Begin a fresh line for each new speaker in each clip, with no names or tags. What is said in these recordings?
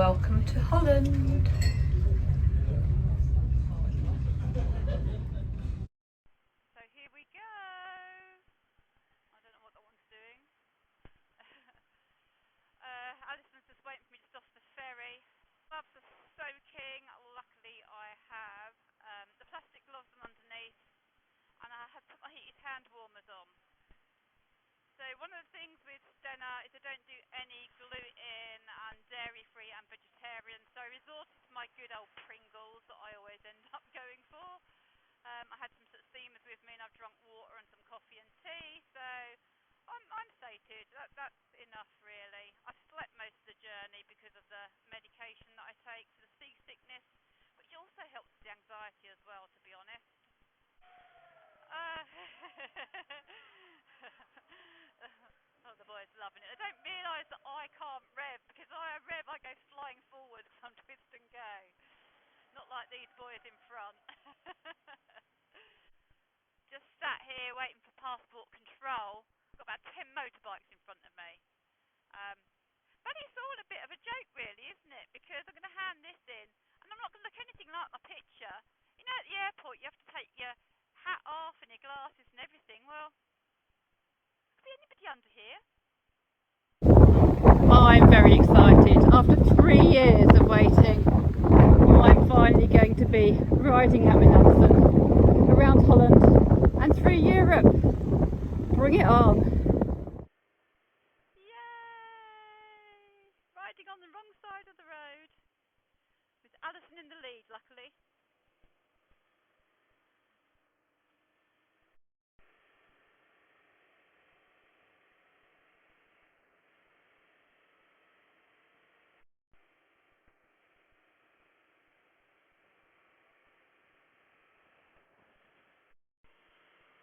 welcome to Holland.
So here we go. I don't know what that one's doing. Alison's just waiting for me to stop the ferry. Gloves are soaking. Luckily I have the plastic gloves on underneath, and I have put my heated hand warmers on. So one of the things with Stena is I don't do any gluten and dairy-free and vegetarian, so I resorted to my good old Pringles that I always end up going for. I had some sort of steamers with me, and I've drunk water and some coffee and tea, so I'm sated. That's enough, really. I've slept most of the journey because of the medication that I take for the seasickness, which also helps with the anxiety as well, to be honest. Oh, the boys loving it. They don't realise that I can't rev, because I rev, I go flying forward because I'm twist and go. Not like these boys in front. Just sat here waiting for passport control. Got about 10 motorbikes in front of me. But it's all a bit of a joke, really, isn't it? Because I'm going to hand this in, and I'm not going to look anything like my picture. You know, at the airport, you have to take your hat off and your glasses and everything. Well, could be anybody under here.
I'm very excited. After 3 years of waiting, I'm finally going to be riding out with Alison around Holland and through Europe. Bring it on.
Yay! Riding on the wrong side of the road. With Alison in the lead, luckily.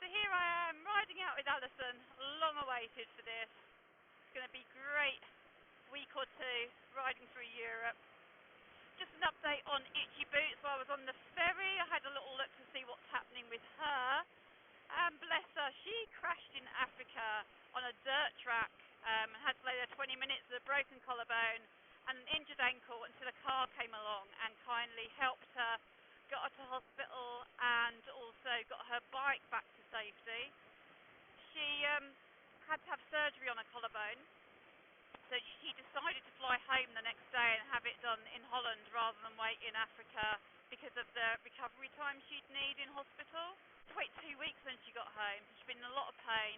So here I am, riding out with Alison, long awaited for this. It's going to be great week or two, riding through Europe. Just an update on Itchy Boots. While I was on the ferry, I had a little look to see what's happening with her. And bless her, she crashed in Africa on a dirt track and had to lay there 20 minutes with a broken collarbone and an injured ankle until a car came along and kindly helped her, got her to hospital, and also got her bike back to safety. She had to have surgery on her collarbone, so she decided to fly home the next day and have it done in Holland rather than wait in Africa because of the recovery time she'd need in hospital. To wait 2 weeks when she got home. She'd been in a lot of pain.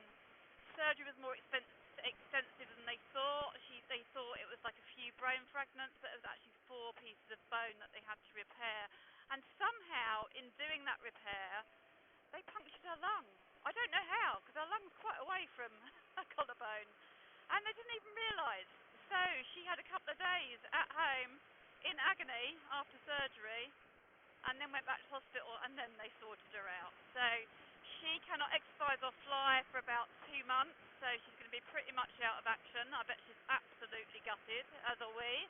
Surgery was more extensive than they thought. They thought it was like a few bone fragments, but it was actually 4 pieces of bone that they had to repair. And somehow, in doing that repair, they punctured her lung. I don't know how, because her lung's quite away from her collarbone. And they didn't even realise. So she had a couple of days at home in agony after surgery, and then went back to hospital, and then they sorted her out. So she cannot exercise or fly for about 2 months, so she's going to be pretty much out of action. I bet she's absolutely gutted, as are we.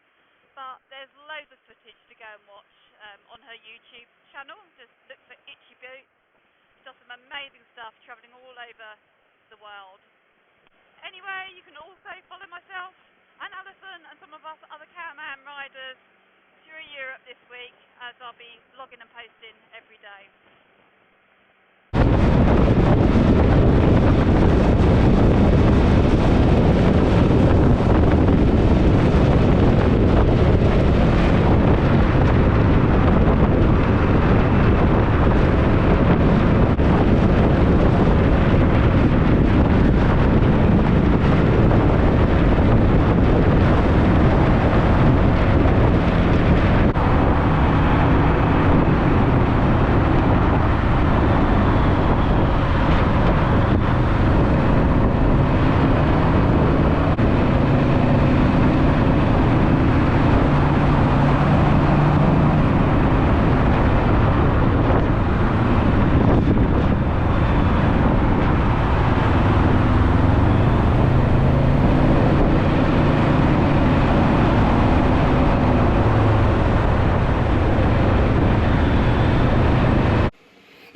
But there's loads of footage to go and watch on her YouTube channel. Just look for Itchy Boots. She does some amazing stuff, travelling all over the world. Anyway, you can also follow myself and Alison and some of us other Can Am riders through Europe this week, as I'll be vlogging and posting every day.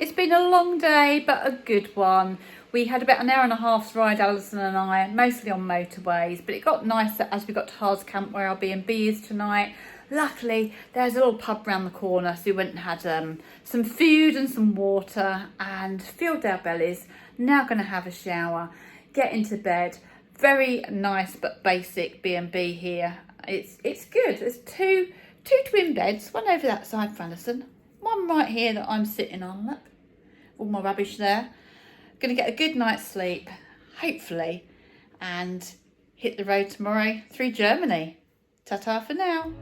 It's been a long day, but a good one.
We had about an hour and a half's ride, Alison and I, mostly on motorways, but it got nicer as we got to Harskamp, where our B&B is tonight. Luckily, there's a little pub round the corner, so we went and had some food and some water and filled our bellies. Now going to have a shower, get into bed. Very nice but basic B&B here. It's good. There's two twin beds, one over that side for Alison, one right here that I'm sitting on. Look, all my rubbish there. Going to get a good night's sleep, hopefully, and hit the road tomorrow through Germany. Ta-ta for now.